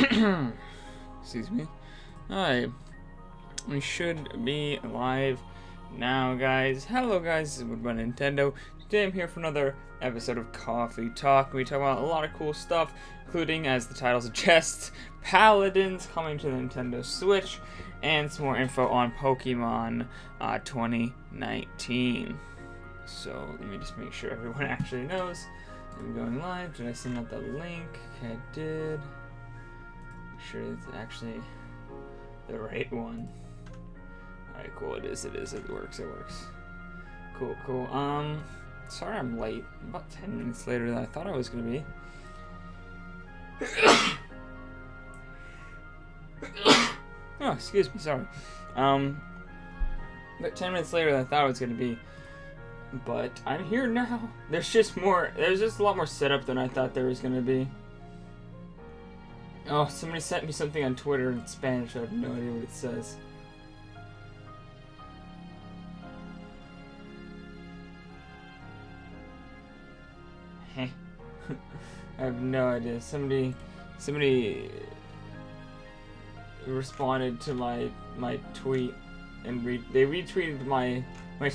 Excuse me. Alright. We should be live now, guys. Hello, guys. This is Woodbun Nintendo. Today I'm here for another episode of Coffee Talk. We talk about a lot of cool stuff, including, as the title suggests, Paladins coming to the Nintendo Switch, and some more info on Pokemon 2019. So, let me just make sure everyone actually knows. I'm going live. Did I send out the link? Okay, I did. Make sure it's actually the right one. Alright, cool. It is. It works. Cool. Sorry I'm late. About 10 minutes later than I thought I was gonna be. Oh, excuse me, sorry. About 10 minutes later than I thought I was gonna be. But I'm here now. There's just a lot more setup than I thought there was gonna be. Oh, somebody sent me something on Twitter in Spanish. I have no idea what it says. Heh. I have no idea. Somebody responded to my tweet and they retweeted my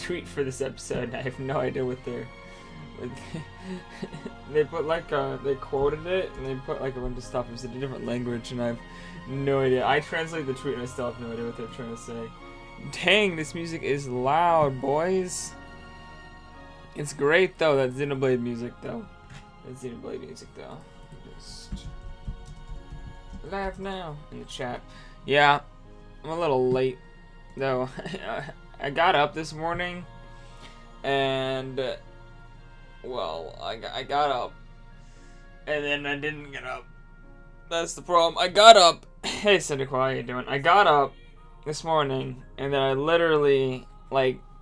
tweet for this episode. I have no idea what they put like they quoted it and they put like a bunch of stuff. It was in a different language and I have no idea. I translated the tweet and I still have no idea what they're trying to say. Dang, this music is loud, boys. It's great though, that Xenoblade music though. Just live now in the chat. Yeah, I'm a little late though. I got up this morning and well, I got up and then I didn't get up. That's the problem. I got up. Hey Cynical, how you doing? I got up this morning and then I literally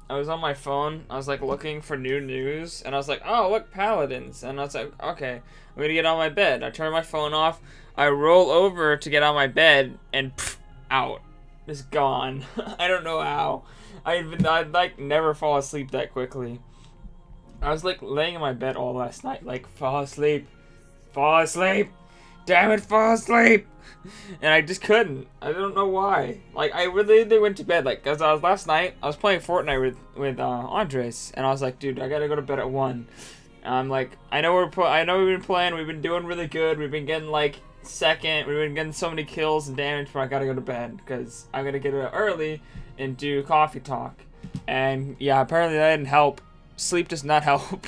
I was on my phone, I was like looking for new news, and I was like, oh look, Paladins, and I was like, okay, I'm gonna get on my bed. I turn my phone off, I roll over to get on my bed, and pff, out. It's gone. I don't know how. I'd like never fall asleep that quickly. I was like laying in my bed all last night, like fall asleep, damn it, fall asleep, and I just couldn't. I don't know why. Like I really went to bed, like, cause last night I was playing Fortnite with Andres, and I was like, dude, I gotta go to bed at 1. And I'm like, I know we've been playing, we've been doing really good, we've been getting like second, we've been getting so many kills and damage, but I gotta go to bed because I'm gonna get up early and do Coffee Talk. And yeah, apparently that didn't help. Sleep does not help.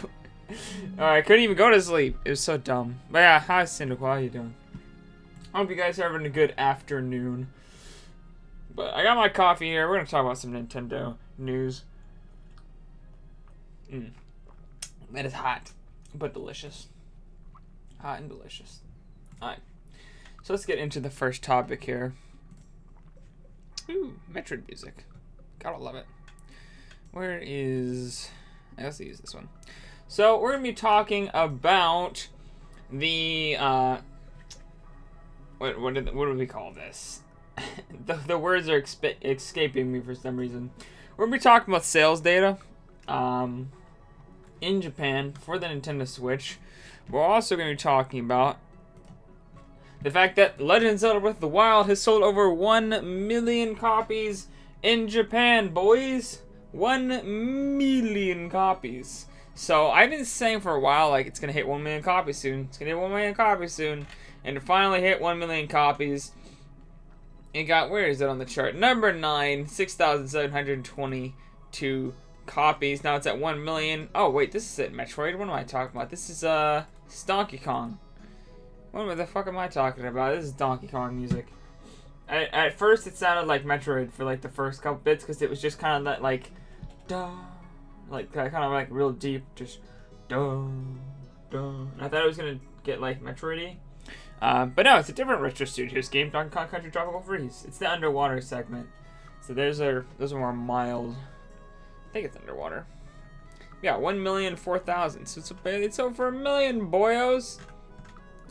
Alright, I couldn't even go to sleep. It was so dumb. But yeah, hi Cynical, how you doing? I hope you guys are having a good afternoon. But I got my coffee here. We're gonna talk about some Nintendo news. That is hot, but delicious. Hot and delicious. Alright. So let's get into the first topic here. Ooh, Metroid music. Gotta love it. Where is... I guess I'll use this one. So we're gonna be talking about the what do we call this? the words are escaping me for some reason. We're gonna be talking about sales data in Japan for the Nintendo Switch. We're also gonna be talking about the fact that Legend of Zelda Breath of the Wild has sold over 1 million copies in Japan, boys. 1 million copies. So I've been saying for a while, like, it's gonna hit 1 million copies soon. And to finally hit 1 million copies, it got, where is it on the chart? Number 9, 6,722 copies. Now it's at 1 million. Oh wait, this is it, Metroid. What am I talking about? This is Donkey Kong. What the fuck am I talking about? This is Donkey Kong music. At first it sounded like Metroid for like the first couple bits because it was just kind of that like, duh. Like, kind of like real deep, just dun, dun. I thought it was gonna get like Metroid-y. But no, it's a different Retro Studios game, Donkey Kong Country Tropical Freeze. It's the underwater segment. So those are more mild. I think it's underwater. Yeah, 1,004,000. So it's over 1 million, boyos.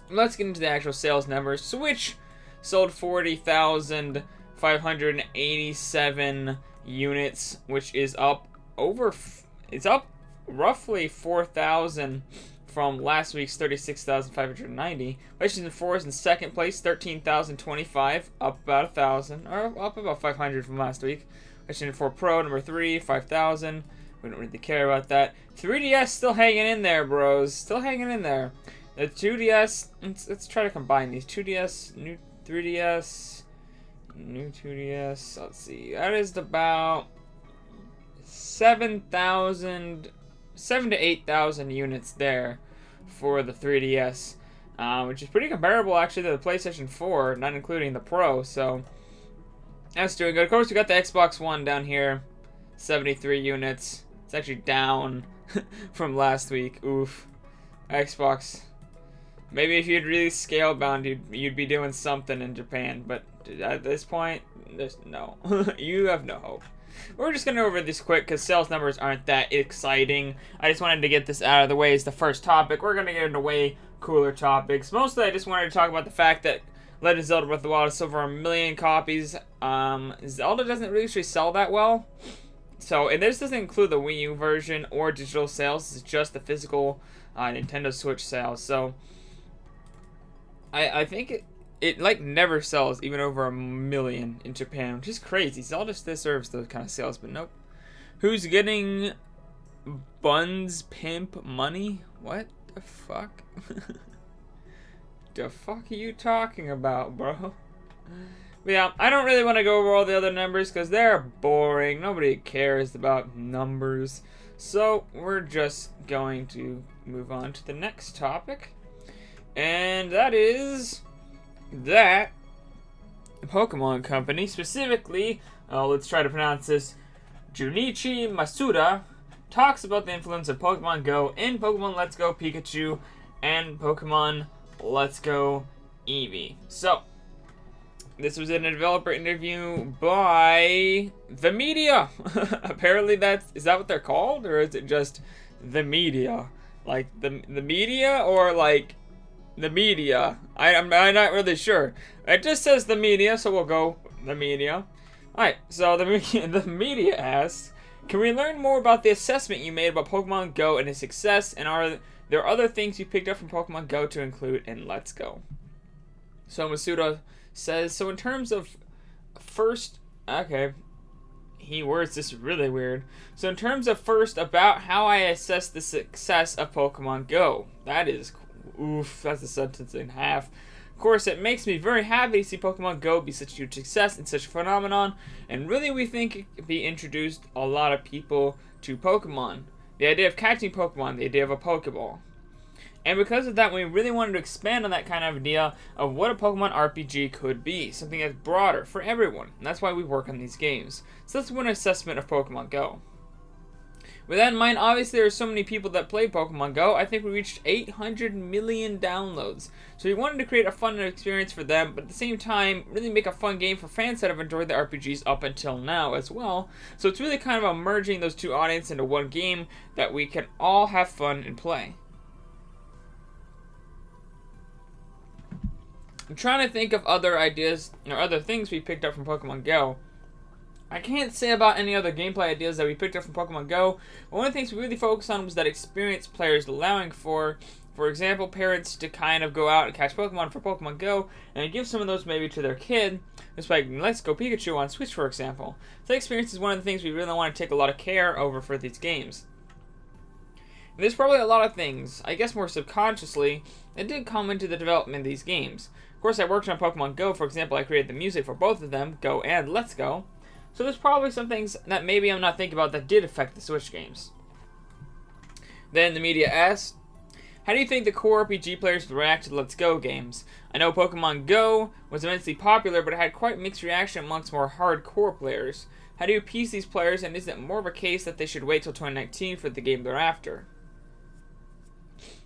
Let's get into the actual sales numbers. Switch sold 40,587 units, which is up over. It's up roughly 4,000 from last week's 36,590. PlayStation 4 is in second place, 13,025, up about 1,000, or up about 500 from last week. PlayStation 4 Pro, number 3, 5,000. We don't really care about that. 3DS still hanging in there, bros. Still hanging in there. The 2DS, let's try to combine these. 2DS, new 3DS, new 2DS. Let's see. That is about 7 to 8,000 units there for the 3DS, which is pretty comparable actually to the PlayStation 4, not including the Pro. So that's doing good. Of course, we got the Xbox One down here, 73 units. It's actually down from last week. Oof. Xbox. Maybe if you'd really scale bound, you'd be doing something in Japan, but at this point, there's no. You have no hope. We're just gonna go over this quick because sales numbers aren't that exciting. I just wanted to get this out of the way as the first topic. We're gonna get into way cooler topics. Mostly, I just wanted to talk about the fact that Legend of Zelda Breath of the Wild is sold for 1 million copies. Zelda doesn't really sell that well. So, and this doesn't include the Wii U version or digital sales. It's just the physical Nintendo Switch sales. So, I think it like never sells even over 1 million in Japan, which is crazy. Zelda deserves those kind of sales, but nope. Who's getting Buns Pimp money? What the fuck? The fuck are you talking about, bro? But yeah, I don't really want to go over all the other numbers because they're boring. Nobody cares about numbers. So we're just going to move on to the next topic. And that is that Pokemon Company, specifically, let's try to pronounce this, Junichi Masuda, talks about the influence of Pokemon Go in Pokemon Let's Go Pikachu and Pokemon Let's Go Eevee. So, this was in a developer interview by the media. Apparently is that what they're called? Or is it just the media? Like the media or like the media? I'm not really sure. It just says the media, so we'll go the media. Alright, so the media asks, can we learn more about the assessment you made about Pokemon Go and its success, and are there other things you picked up from Pokemon Go to include in Let's Go? So Masuda says, so in terms of first, okay, he words this really weird. So in terms of first about how I assess the success of Pokemon Go. That is, oof, that's a sentence in half. Of course, it makes me very happy to see Pokemon Go be such a huge success and such a phenomenon, and really we think it could be introduced a lot of people to Pokemon. The idea of catching Pokemon, the idea of a Pokeball. And because of that, we really wanted to expand on that kind of idea of what a Pokemon RPG could be. Something that's broader for everyone. And that's why we work on these games. So that's one assessment of Pokemon Go. With that in mind, obviously there are so many people that play Pokemon Go. I think we reached 800 million downloads. So we wanted to create a fun experience for them, but at the same time, really make a fun game for fans that have enjoyed the RPGs up until now as well. So it's really kind of merging those two audiences into one game that we can all have fun and play. I'm trying to think of other ideas or other things we picked up from Pokemon Go. I can't say about any other gameplay ideas that we picked up from Pokemon Go, but one of the things we really focused on was that experienced players allowing for example, parents to kind of go out and catch Pokemon for Pokemon Go, and give some of those maybe to their kid, just like Let's Go Pikachu on Switch, for example. So that experience is one of the things we really want to take a lot of care over for these games. And there's probably a lot of things, I guess more subconsciously, that did come into the development of these games. Of course, I worked on Pokemon Go, for example. I created the music for both of them, Go and Let's Go. So there's probably some things that maybe I'm not thinking about that did affect the Switch games. Then the media asked, how do you think the core RPG players would react to the Let's Go games? I know Pokemon Go was immensely popular, but it had quite mixed reaction amongst more hardcore players. How do you appease these players, and is it more of a case that they should wait till 2019 for the game thereafter?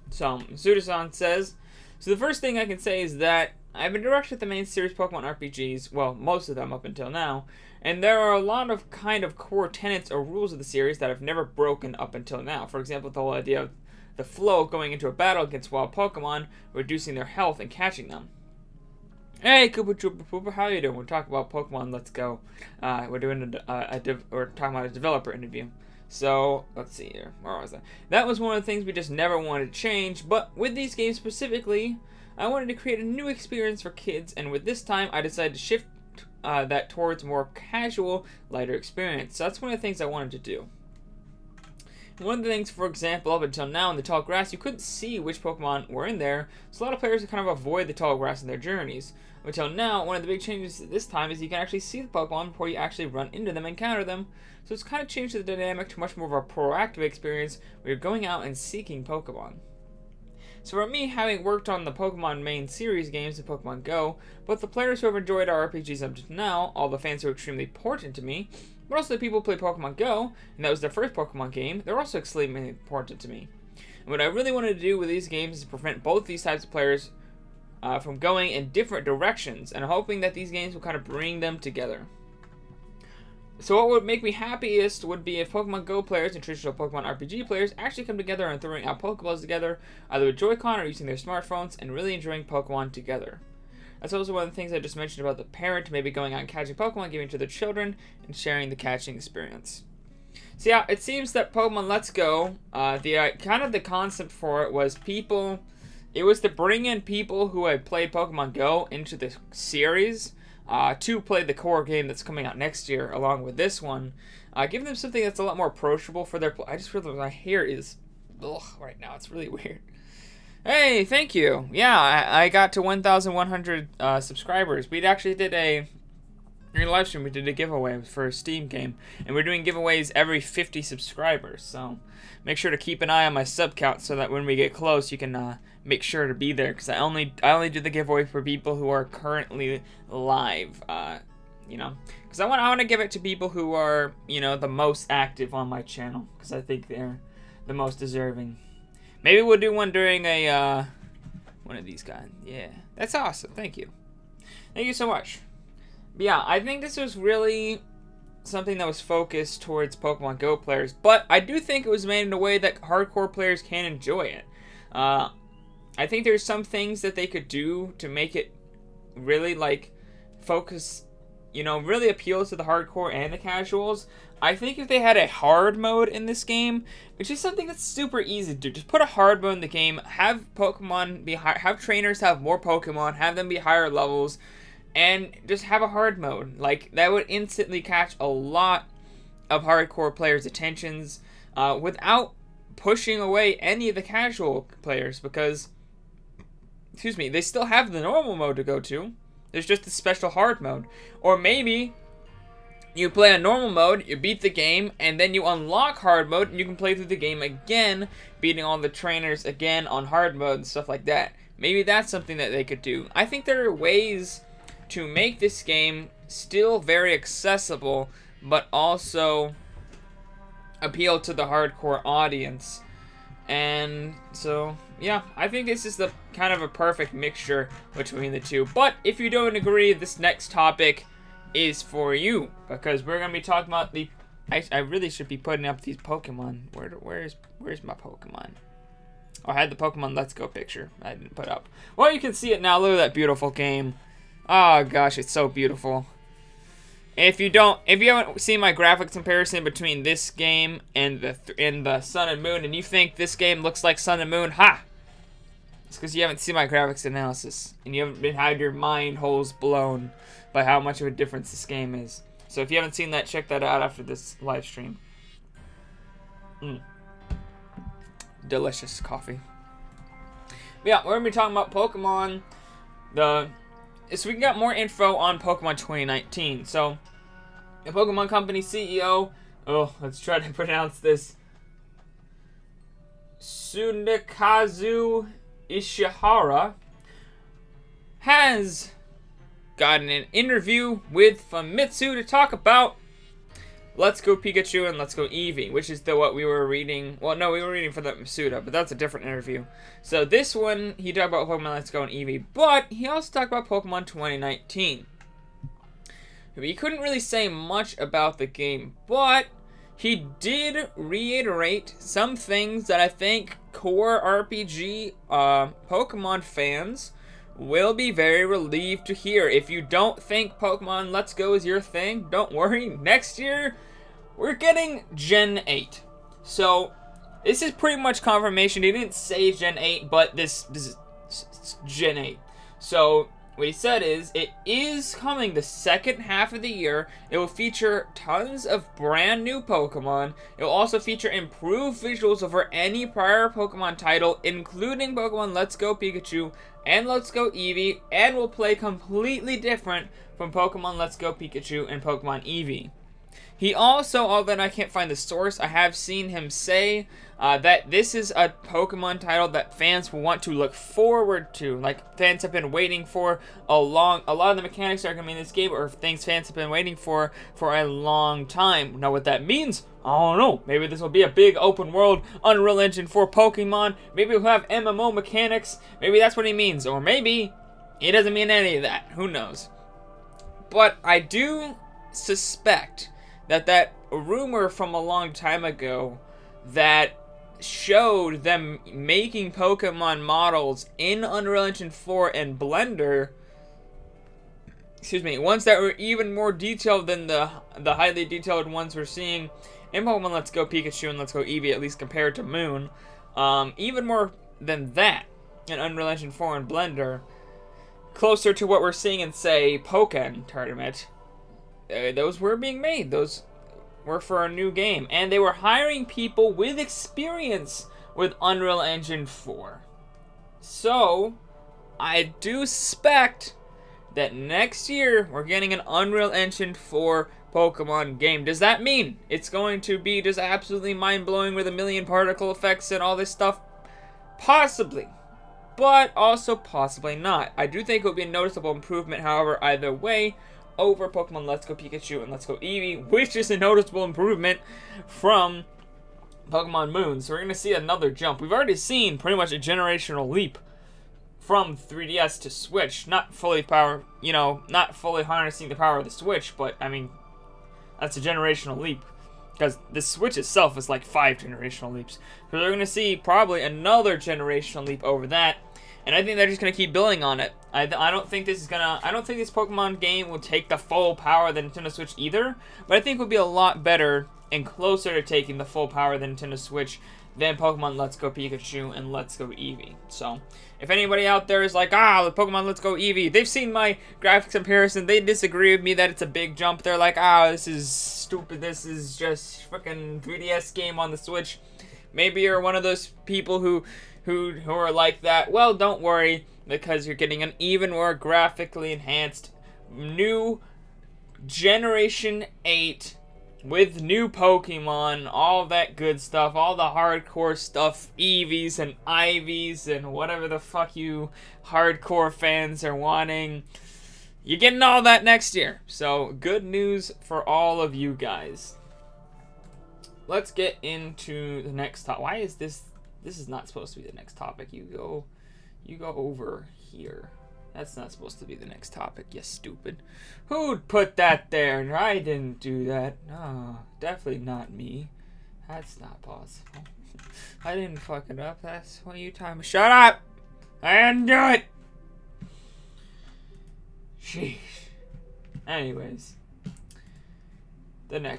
So, Masuda-san says, so the first thing I can say is that I've been directed at the main series Pokemon RPGs, well, most of them up until now, and there are a lot of kind of core tenets or rules of the series that I've never broken up until now. For example, the whole idea of the flow going into a battle against wild Pokemon, reducing their health and catching them. Hey, Koopa Troopa Poopa, how you doing? We're talking about Pokemon Let's Go. We're talking about a developer interview. So, let's see here. Where was that? That was one of the things we just never wanted to change, but with these games specifically, I wanted to create a new experience for kids, and with this time, I decided to shift that towards a more casual, lighter experience. So that's one of the things I wanted to do. One of the things, for example, up until now in the tall grass, you couldn't see which Pokemon were in there, so a lot of players kind of avoid the tall grass in their journeys. Until now, one of the big changes this time is you can actually see the Pokemon before you actually run into them and encounter them, so it's kind of changed the dynamic to much more of a proactive experience where you're going out and seeking Pokemon. So for me, having worked on the Pokemon main series games in Pokemon Go, both the players who have enjoyed our RPGs up to now, all the fans who are extremely important to me, but also the people who play Pokemon Go, and that was their first Pokemon game, they're also extremely important to me. And what I really wanted to do with these games is prevent both these types of players from going in different directions, and hoping that these games will kind of bring them together. So what would make me happiest would be if Pokemon Go players and traditional Pokemon RPG players actually come together and throwing out Pokeballs together, either with Joy-Con or using their smartphones, and really enjoying Pokemon together. That's also one of the things I just mentioned about the parent maybe going out and catching Pokemon, giving to their children, and sharing the catching experience. So yeah, it seems that Pokemon Let's Go, kind of the concept for it was it was to bring in people who had played Pokemon Go into the series, to play the core game that's coming out next year along with this one, give them something that's a lot more approachable for their I just realized my hair is right now. It's really weird. Hey, thank you. Yeah, I got to 1,100 subscribers. We actually did in a live stream, we did a giveaway for a Steam game, and we're doing giveaways every 50 subscribers, so make sure to keep an eye on my sub count so that when we get close you can make sure to be there, because I only do the giveaway for people who are currently live, you know, because I want to give it to people who are, you know, the most active on my channel, because I think they're the most deserving. Maybe we'll do one during one of these guys. Yeah, that's awesome. Thank you so much. But yeah, I think this was really something that was focused towards Pokemon Go players, but I do think it was made in a way that hardcore players can enjoy it. I think there's some things that they could do to make it really, like, focus, you know, really appeal to the hardcore and the casuals. I think if they had a hard mode in this game, which is something that's super easy to do, just put a hard mode in the game, have Pokemon be have trainers have more Pokemon, have them be higher levels, and just have a hard mode. Like, that would instantly catch a lot of hardcore players' attentions without pushing away any of the casual players, because, excuse me, they still have the normal mode to go to. There's just a special hard mode. Or maybe you play a normal mode, you beat the game, and then you unlock hard mode, and you can play through the game again, beating all the trainers again on hard mode and stuff like that. Maybe that's something that they could do. I think there are ways to make this game still very accessible, but also appeal to the hardcore audience. And so, yeah, I think this is the kind of a perfect mixture between the two. But if you don't agree, this next topic is for you, because we're gonna be talking about the I really should be putting up these Pokemon. Where's my Pokemon? Oh, I had the Pokemon Let's Go picture I didn't put up. Well, you can see it now. Look at that beautiful game. Oh gosh, it's so beautiful. If you haven't seen my graphics comparison between this game and the Sun and Moon, and you think this game looks like Sun and Moon, ha! It's because you haven't seen my graphics analysis, and you haven't had your mind holes blown by how much of a difference this game is. So if you haven't seen that, check that out after this live stream. Delicious coffee. But yeah, we're gonna be talking about Pokemon. So we got more info on Pokemon 2019. So, the Pokemon Company CEO, let's try to pronounce this, Tsunekazu Ishihara, has gotten an interview with Famitsu to talk about Let's Go Pikachu and Let's Go Eevee, which is what we were reading. Well, no, we were reading for the Masuda, but that's a different interview. So this one, he talked about Pokemon Let's Go and Eevee, but he also talked about Pokemon 2019. He couldn't really say much about the game, but he did reiterate some things that I think core RPG Pokemon fans will be very relieved to hear. If you don't think Pokemon Let's Go is your thing, don't worry. Next year, we're getting Gen 8. So, this is pretty much confirmation. He didn't say Gen 8, but this is Gen 8. So, what he said is, it is coming the second half of the year. It will feature tons of brand new Pokemon. It will also feature improved visuals over any prior Pokemon title, including Pokemon Let's Go Pikachu and Let's Go Eevee, and will play completely different from Pokemon Let's Go Pikachu and Pokemon Eevee. He also, although I can't find the source, I have seen him say that this is a Pokemon title that fans will want to look forward to. Like, fans have been waiting for a lot of the mechanics are going to be in this game, or things fans have been waiting for a long time. Now, what that means, I don't know. Maybe this will be a big open world Unreal Engine 4 Pokemon. Maybe we'll have MMO mechanics. Maybe that's what he means. Or maybe he doesn't mean any of that. Who knows? But I do suspect that rumor from a long time ago that showed them making Pokemon models in Unreal Engine 4 and Blender, ones that were even more detailed than the highly detailed ones we're seeing in Pokemon Let's Go Pikachu and Let's Go Eevee, at least compared to Moon, even more than that in Unreal Engine 4 and Blender, closer to what we're seeing in, say, Pokken Tournament. Those were being made. Those were for a new game. And they were hiring people with experience with Unreal Engine 4. So, I do suspect that next year we're getting an Unreal Engine 4 Pokemon game. Does that mean it's going to be just absolutely mind-blowing with a million particle effects and all this stuff? Possibly. But also possibly not. I do think it will be a noticeable improvement, however, either way, over Pokemon Let's Go Pikachu and Let's Go Eevee, which is a noticeable improvement from Pokemon Moon. So we're going to see another jump. We've already seen pretty much a generational leap from 3DS to Switch. Not fully not fully harnessing the power of the Switch, but I mean, that's a generational leap. Because the Switch itself is like 5 generational leaps. So we're going to see probably another generational leap over that. And I think they're just going to keep building on it. I don't think this Pokemon game will take the full power of the Nintendo Switch either. But I think it will be a lot better and closer to taking the full power of the Nintendo Switch than Pokemon Let's Go Pikachu and Let's Go Eevee. So, if anybody out there is like, the Pokemon Let's Go Eevee, they've seen my graphics comparison, they disagree with me that it's a big jump. They're like, this is stupid, this is just freaking 3DS game on the Switch. Maybe you're one of those people who are like that. Well, don't worry, because you're getting an even more graphically enhanced new Generation 8 with new Pokemon, all that good stuff, all the hardcore stuff, Eevees and Ivies and whatever the fuck you hardcore fans are wanting. You're getting all that next year. So, good news for all of you guys. Let's get into the next topic. Why is this? This is not supposed to be the next topic. You go over here. That's not supposed to be the next topic, you stupid. Who'd put that there? I didn't do that. No, definitely not me. That's not possible. I didn't fuck it up. That's what you talking about. Shut up! I didn't do it! Sheesh. Anyways. The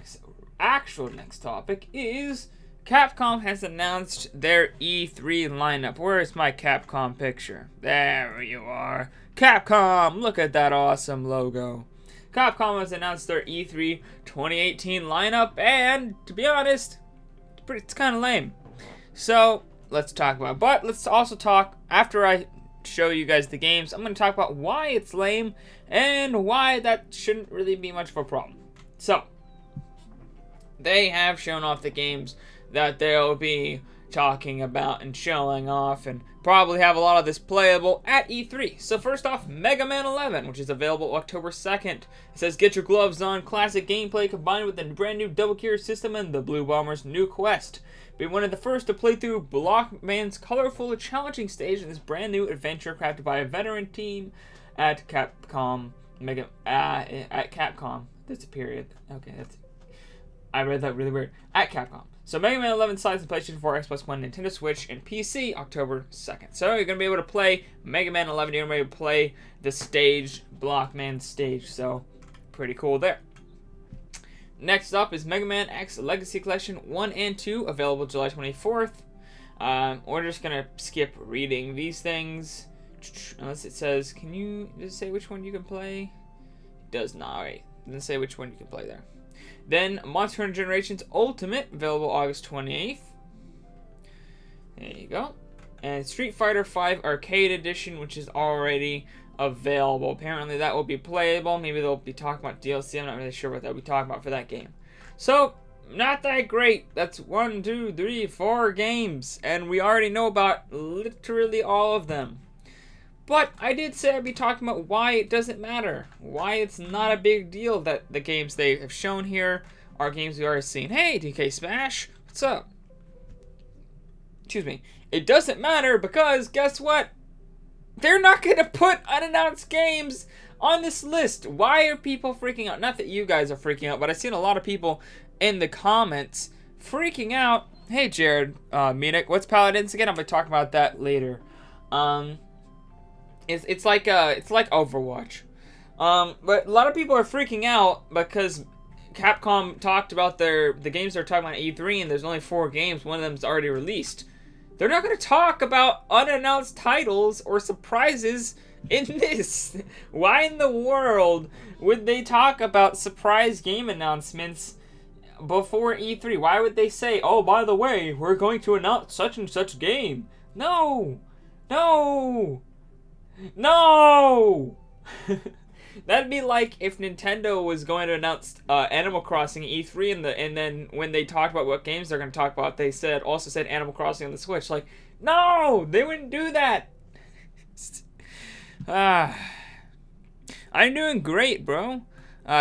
actual next topic is Capcom has announced their E3 lineup. Where's my Capcom picture? There you are. Capcom! Look at that awesome logo. Capcom has announced their E3 2018 lineup, and to be honest, it's kind of lame. So, let's talk about it. But let's also talk, after I show you guys the games, I'm going to talk about why it's lame and why that shouldn't really be much of a problem. So, they have shown off the games that they'll be talking about and showing off, and probably have a lot of this playable at E3. So first off, Mega Man 11, which is available October 2nd. It says, get your gloves on, classic gameplay combined with the brand new Double Gear system and the Blue Bomber's new quest. Be one of the first to play through Blockman's colorful, challenging stage in this brand new adventure crafted by a veteran team at Capcom. At Capcom. That's a period. Okay, I read that really weird. At Capcom. So Mega Man 11 slides in PlayStation 4, Xbox One, Nintendo Switch, and PC October 2nd. So you're going to be able to play Mega Man 11. You're going to be able to play the stage, Blockman stage. So pretty cool there. next up is Mega Man X Legacy Collection 1 and 2, available July 24th. We're just gonna skip reading these things, unless it says, does it say which one you can play? It does not, right? It doesn't say which one you can play there. Then Monster Hunter Generations Ultimate, available August 28th. There you go. And Street Fighter V Arcade Edition, which is already available. Apparently that will be playable. Maybe they'll be talking about DLC. I'm not really sure what they'll be talking about for that game. So, not that great. That's 1, 2, 3, 4 games. And we already know about literally all of them. But I did say I'd be talking about why it doesn't matter. Why it's not a big deal that the games they have shown here are games we already seen. Hey, DK Smash, what's up? Excuse me. It doesn't matter because, guess what? They're not going to put unannounced games on this list. Why are people freaking out? Not that you guys are freaking out, but I've seen a lot of people in the comments freaking out. Hey, Jared, Minik, what's Paladins again? I'll be talking about that later. It's like Overwatch. But a lot of people are freaking out because Capcom talked about the games they're talking about at E3, and there's only 4 games. One of them's already released. They're not going to talk about unannounced titles or surprises in this. Why in the world would they talk about surprise game announcements before E3? Why would they say, oh, by the way, we're going to announce such and such game? No! No! No! That'd be like if Nintendo was going to announce Animal Crossing E3, and then when they talked about what games they're going to talk about, they also said Animal Crossing on the Switch. Like, no, they wouldn't do that. I'm doing great, bro.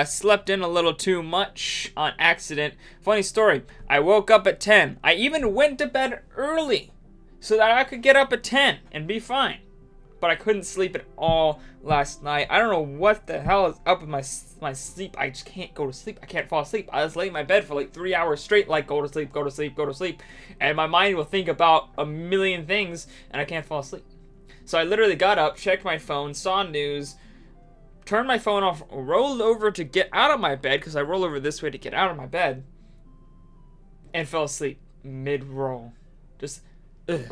Slept in a little too much on accident. Funny story. I woke up at 10. I even went to bed early so that I could get up at 10 and be fine. But I couldn't sleep at all last night. I don't know what the hell is up with my sleep. I just can't go to sleep. I can't fall asleep. I was laying in my bed for like 3 hours straight, like go to sleep, go to sleep, go to sleep. And my mind will think about a million things, and I can't fall asleep. So I literally got up, checked my phone, saw news, turned my phone off, rolled over to get out of my bed, because I roll over this way to get out of my bed, and fell asleep mid-roll. Just, ugh.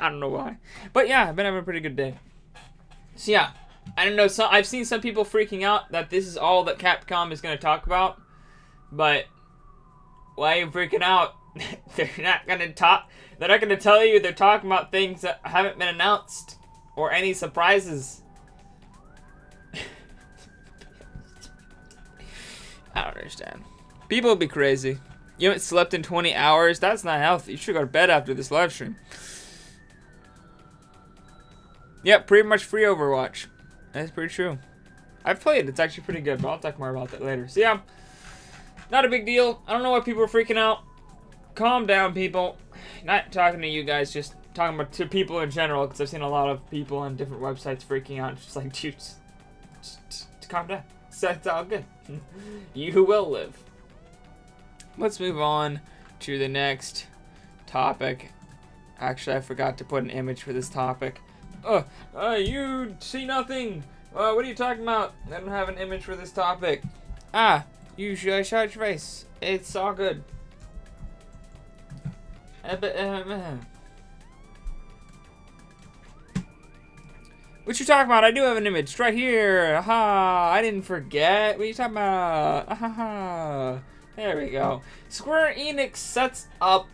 I don't know why. But yeah, I've been having a pretty good day. So yeah, I don't know, I've seen some people freaking out that this is all that Capcom is going to talk about. But why are you freaking out? They're not going to talk. They're not going to tell you they're talking about things that haven't been announced. Or any surprises. I don't understand. People will be crazy. You haven't slept in 20 hours? That's not healthy. You should go to bed after this live stream. Yep, pretty much free Overwatch. That's pretty true. I've played it. It's actually pretty good, but I'll talk more about that later. So yeah, not a big deal. I don't know why people are freaking out. Calm down, people. Not talking to you guys, just talking about to people in general, because I've seen a lot of people on different websites freaking out. It's just like, dude, just calm down. It's all good. You will live. Let's move on to the next topic. Actually, I forgot to put an image for this topic. You see nothing. What are you talking about? I don't have an image for this topic. You should shut your face. It's all good. What you talking about? I do have an image right here. Aha! I didn't forget. What are you talking about? Aha! There we go. Square Enix sets up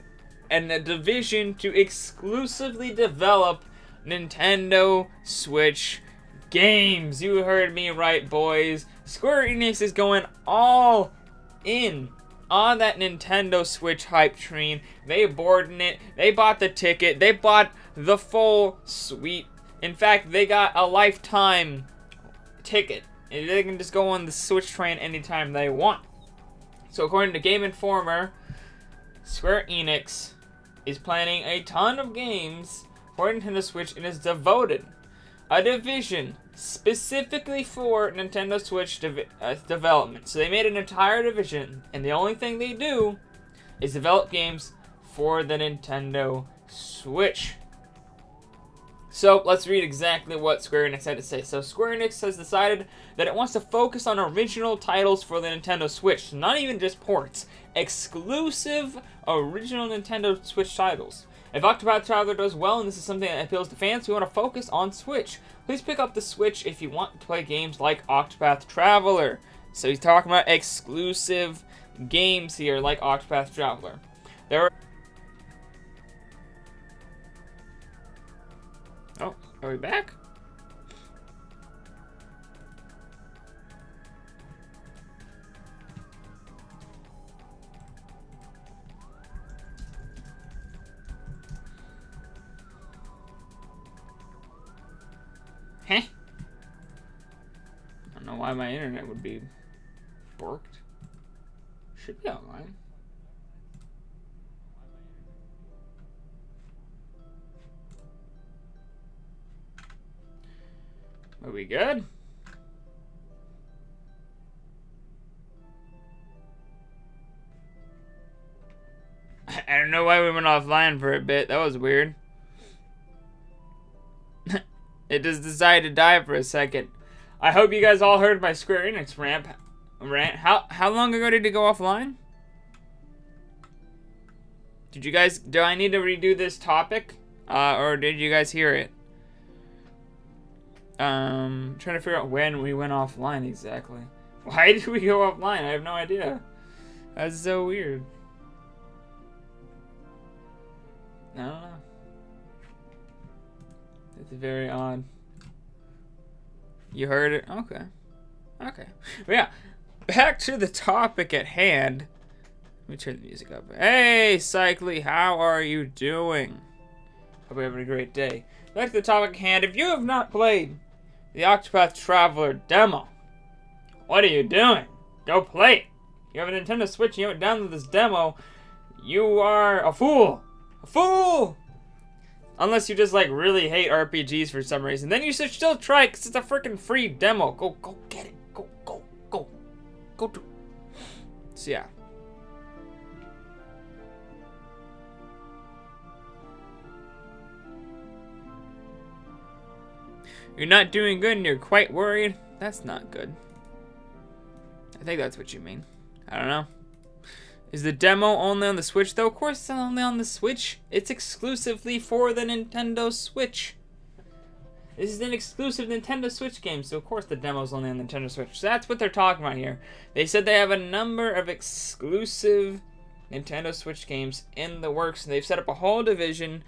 a division to exclusively develop Nintendo Switch games. You heard me right, boys. Square Enix is going all in on that Nintendo Switch hype train. They boarding it. They bought the ticket. They bought the full suite. In fact, they got a lifetime ticket. And they can just go on the Switch train anytime they want. So according to Game Informer, Square Enix is planning a ton of games for Nintendo Switch and is devoted a division specifically for Nintendo Switch development. So they made an entire division, and the only thing they do is develop games for the Nintendo Switch. So let's read exactly what Square Enix had to say. So Square Enix has decided that it wants to focus on original titles for the Nintendo Switch. Not even just ports. Exclusive original Nintendo Switch titles. If Octopath Traveler does well and this is something that appeals to fans, we want to focus on Switch. Please pick up the Switch if you want to play games like Octopath Traveler. So he's talking about exclusive games here like Octopath Traveler. There are... Oh, are we back? Huh? I don't know why my internet would be borked. Should be online. Are we good? I don't know why we went offline for a bit. That was weird. It just decided to die for a second. I hope you guys all heard my Square Enix rant. How long ago did it go offline? Did you guys... Do I need to redo this topic? Or did you guys hear it? Trying to figure out when we went offline exactly. Why did we go offline? I have no idea. That's so weird. I don't know. It's very odd. You heard it? Okay. Okay. But yeah, back to the topic at hand. Let me turn the music up. Hey, Cycly, how are you doing? Hope you're having a great day. Back to the topic at hand. If you have not played the Octopath Traveler demo, what are you doing? Go play it. You have a Nintendo Switch, you haven't downloaded this demo, you are a fool. A fool! Unless you just like really hate RPGs for some reason. Then you should still try it because it's a freaking free demo. Go get it. Go do it. So yeah. You're not doing good and you're quite worried? That's not good. I think that's what you mean. I don't know. Is the demo only on the Switch though? Of course it's only on the Switch. It's exclusively for the Nintendo Switch. This is an exclusive Nintendo Switch game, so of course the demo's only on the Nintendo Switch. So that's what they're talking about here. They said they have a number of exclusive Nintendo Switch games in the works, and they've set up a whole division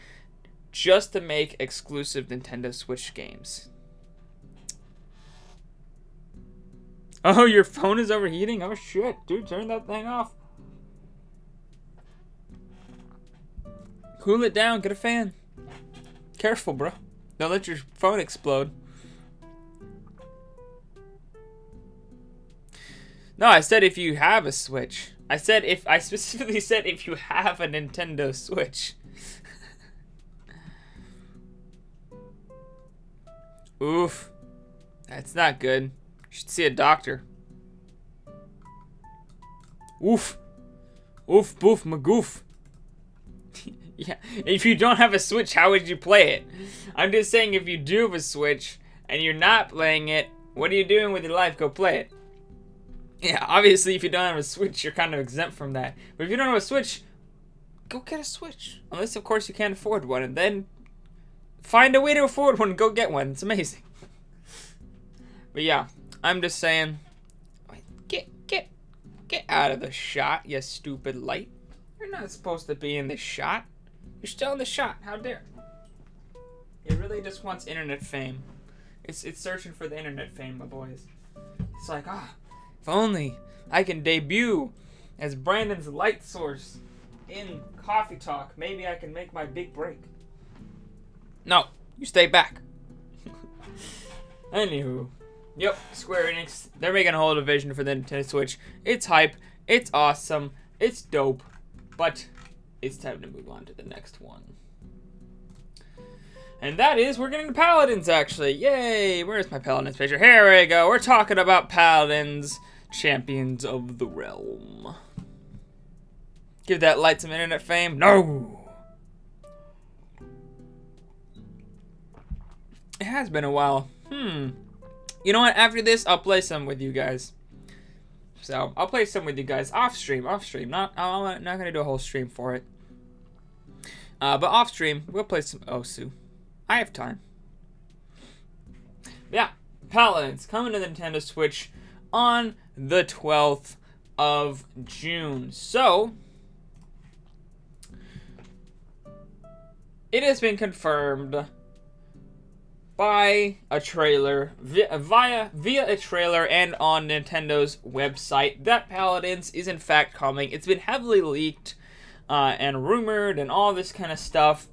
just to make exclusive Nintendo Switch games. Oh, your phone is overheating? Oh shit, dude, turn that thing off. Cool it down, get a fan. Careful, bro. Don't let your phone explode. No, I said if you have a Switch. I specifically said if you have a Nintendo Switch. Oof. That's not good. You should see a doctor. Oof. Oof, boof, magoof. Yeah, if you don't have a Switch, how would you play it? I'm just saying if you do have a Switch and you're not playing it, what are you doing with your life? Go play it. Yeah, obviously if you don't have a Switch, you're kind of exempt from that. But if you don't have a Switch, go get a Switch. Unless, of course, you can't afford one. And then find a way to afford one and go get one. It's amazing. But yeah, I'm just saying, get out of the shot, you stupid light. You're not supposed to be in this shot. You're still in the shot. How dare? It really just wants internet fame. It's searching for the internet fame, my boys. It's like, if only I can debut as Brandon's light source in Coffee Talk. Maybe I can make my big break. No, you stay back. Anywho, yep, Square Enix. They're making a whole division for the Nintendo Switch. It's hype. It's awesome. It's dope. But it's time to move on to the next one. And that is, we're getting to Paladins, actually. Yay! Where's my Paladins picture? Here we go. We're talking about Paladins, Champions of the Realm. Give that light some internet fame. No! It has been a while. You know what? After this, I'll play some with you guys. So I'll play some with you guys off stream. I'm not gonna do a whole stream for it. But off stream, we'll play some Osu. I have time. Yeah, Paladins coming to the Nintendo Switch on the 12th of June. So it has been confirmed by a trailer, via a trailer and on Nintendo's website, that Paladins is in fact coming. It's been heavily leaked and rumored and all this kind of stuff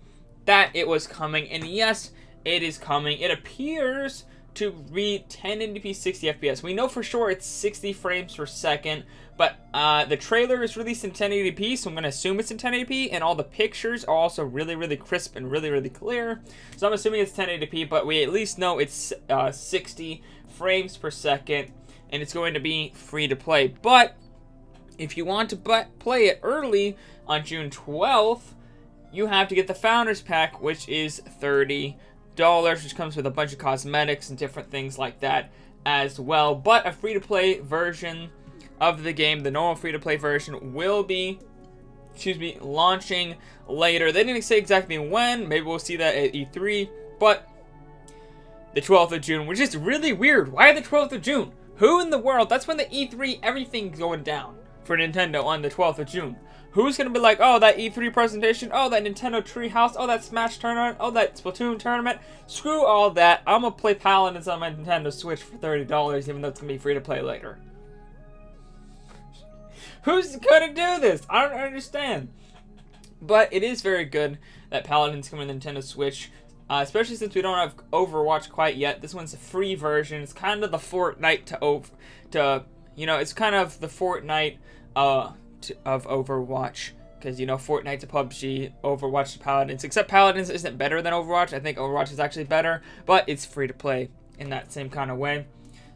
that it was coming, and yes, it is coming. It appears to read 1080p 60 FPS. We know for sure it's 60 frames per second, but the trailer is released in 1080p, so I'm going to assume it's in 1080p, and all the pictures are also really, really crisp and really, really clear. So I'm assuming it's 1080p, but we at least know it's 60 frames per second, and it's going to be free to play. But if you want to play it early on June 12th, you have to get the Founders Pack, which is $30, which comes with a bunch of cosmetics and different things like that as well. But a free-to-play version of the game, the normal free-to-play version, will be, launching later. They didn't say exactly when. Maybe we'll see that at E3, but the 12th of June, which is really weird. Why the 12th of June? Who in the world? That's when the E3, everything's going down for Nintendo on the 12th of June. Who's going to be like, oh, that E3 presentation, oh, that Nintendo Treehouse, oh, that Smash tournament, oh, that Splatoon tournament. Screw all that. I'm going to play Paladins on my Nintendo Switch for $30, even though it's going to be free to play later. Who's going to do this? I don't understand. But it is very good that Paladins come to Nintendo Switch, especially since we don't have Overwatch quite yet. This one's a free version. It's kind of the Fortnite it's kind of the Fortnite of Overwatch, because Fortnite to PUBG, Overwatch to Paladins, except Paladins isn't better than Overwatch. I think Overwatch is actually better, but it's free to play in that same kind of way,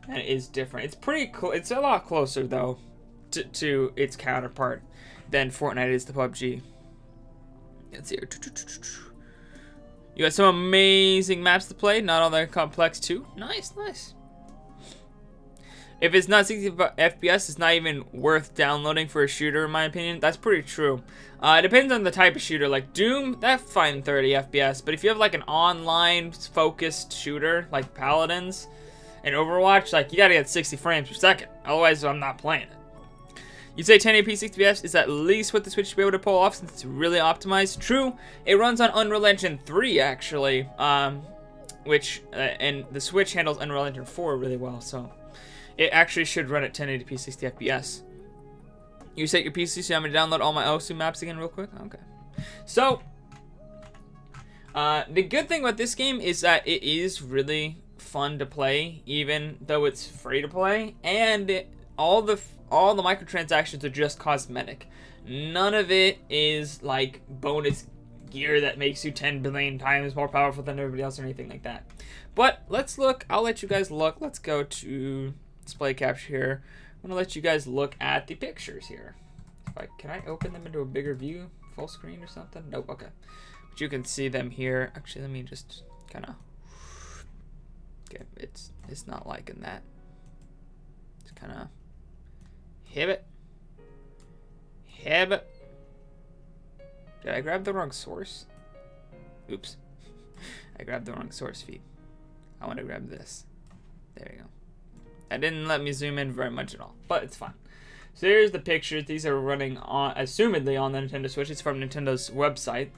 and it is different. It's pretty cool. It's a lot closer though to its counterpart than Fortnite is to PUBG. Let's see here. You got some amazing maps to play, not all that complex too. Nice. If it's not 60 FPS, it's not even worth downloading for a shooter, in my opinion. That's pretty true. It depends on the type of shooter. Like Doom, that's fine 30 FPS. But if you have like an online-focused shooter, like Paladins and Overwatch, like you gotta get 60 frames per second. Otherwise, I'm not playing it. You'd say 1080p 60 FPS is at least what the Switch should be able to pull off since it's really optimized. True, it runs on Unreal Engine 3, actually. And the Switch handles Unreal Engine 4 really well, so it actually should run at 1080p 60 FPS. You set your PC, so I'm going to download all my Osu maps again real quick? Okay. So, the good thing about this game is that it is really fun to play, even though it's free to play, and all the microtransactions are just cosmetic. None of it is like bonus gear that makes you 10 billion times more powerful than everybody else or anything like that. But let's look. I'll let you guys look. Let's go to display capture here. I'm gonna let you guys look at the pictures here. Can I open them into a bigger view, full screen or something? Nope. Okay, but you can see them here. Actually, let me just kind of. Okay, it's not liking that. Just kind of hib it. Did I grab the wrong source? Oops. I grabbed the wrong source feed. I want to grab this. There you go. That didn't let me zoom in very much at all, but it's fine. So here's the pictures. These are running on, assumedly on the Nintendo Switch. It's from Nintendo's website.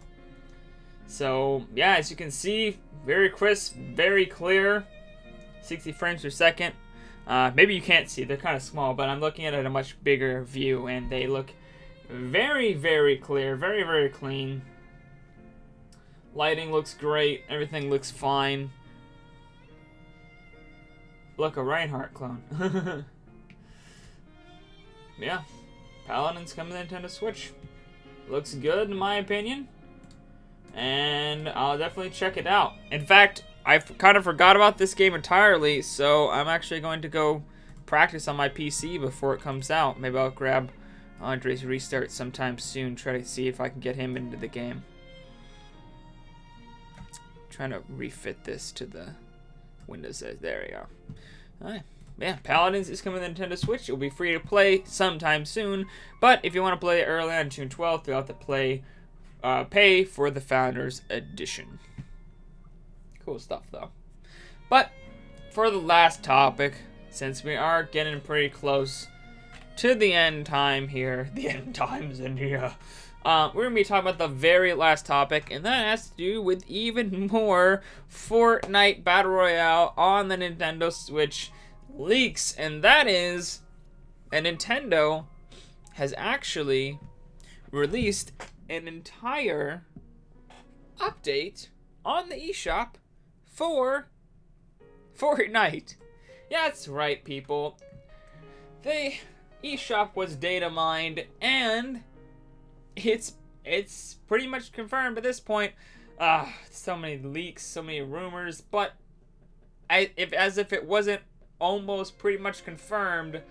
So yeah, as you can see, very crisp, very clear, 60 frames per second. Maybe you can't see, they're kind of small, but I'm looking at it at a much bigger view, and they look very, very clear, very, very clean. Lighting looks great, everything looks fine. Look, a Reinhardt clone. Yeah, Paladins coming to Nintendo Switch. Looks good in my opinion, and I'll definitely check it out. In fact, I kind of forgot about this game entirely, so I'm actually going to go practice on my PC before it comes out. Maybe I'll grab Andre's Restart sometime soon, try to see if I can get him into the game. trying to refit this to the Windows. There we are. Alright. Yeah, Paladins is coming to the Nintendo Switch. It will be free to play sometime soon. But if you want to play it early on June 12th, you'll have to pay for the Founders Edition. Cool stuff, though. But for the last topic, since we are getting pretty close to the end time here, the end times in here, we're going to be talking about the very last topic, and that has to do with even more Fortnite Battle Royale on the Nintendo Switch leaks, and that is that Nintendo has actually released an entire update on the eShop for Fortnite. Yeah, that's right, people. The eShop was data mined, and it's pretty much confirmed at this point. So many leaks, so many rumors, but as if it wasn't almost pretty much confirmed,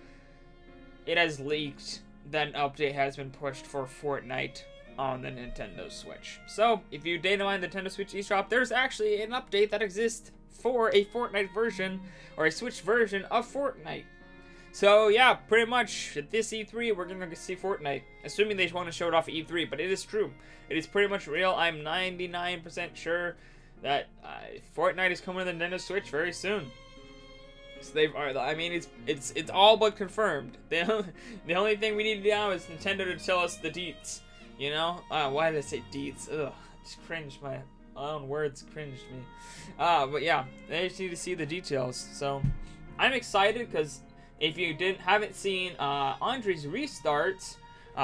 it has leaked that an update has been pushed for Fortnite on the Nintendo Switch. So, if you data mine the Nintendo Switch eShop, there's actually an update that exists for a Fortnite version, or a Switch version of Fortnite. So, yeah, pretty much at this E3, we're going to see Fortnite. Assuming they want to show it off at E3, but it is true. It is pretty much real. I'm 99% sure that Fortnite is coming to the Nintendo Switch very soon. So I mean, it's all but confirmed. The only thing we need now is Nintendo to tell us the deets. You know? Why did I say deets? Ugh, just cringed. My own words cringed me. But yeah, they just need to see the details. So I'm excited because if you haven't seen Andre's Restarts,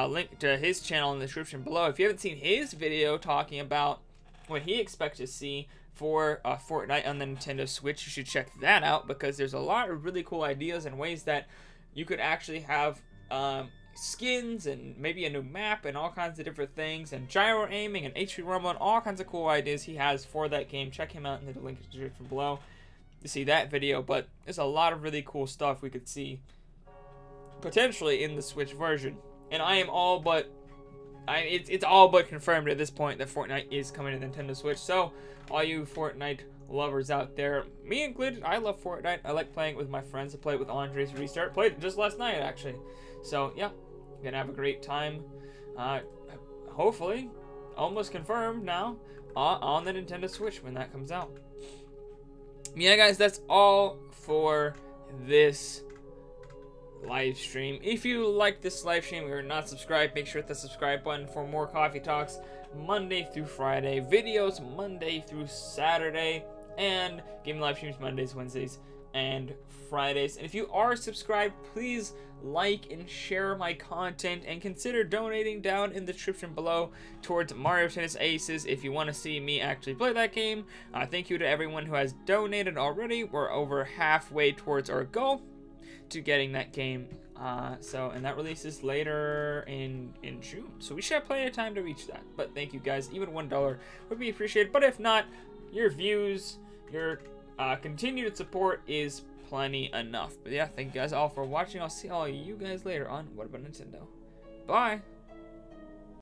link to his channel in the description below. If you haven't seen his video talking about what he expects to see for Fortnite on the Nintendo Switch, you should check that out, because there's a lot of really cool ideas and ways that you could actually have skins and maybe a new map and all kinds of different things, and gyro aiming and HP rumble and all kinds of cool ideas he has for that game. Check him out in the link in the description below to see that video. But there's a lot of really cool stuff we could see potentially in the Switch version, and I am all but it's all but confirmed at this point that Fortnite is coming to Nintendo Switch. So all you Fortnite lovers out there, me included, I love Fortnite. I like playing it with my friends. I played with Andre's Restart. Played it just last night, actually. So yeah, gonna have a great time. Hopefully, almost confirmed now on the Nintendo Switch when that comes out. Yeah, guys, that's all for this live stream. If you like this live stream or not subscribed, make sure to hit the subscribe button for more coffee talks Monday through Friday, videos Monday through Saturday, and game live streams Mondays, Wednesdays, and Fridays. And if you are subscribed, please like and share my content, and consider donating down in the description below towards Mario Tennis Aces if you want to see me actually play that game. Thank you to everyone who has donated already. We're over halfway towards our goal to getting that game, and that releases later in June, so we should have plenty of time to reach that. But thank you guys, even $1 would be appreciated, but if not, your views, your continued support is plenty enough. But yeah, thank you guys all for watching. I'll see all you guys later on What About Nintendo. Bye.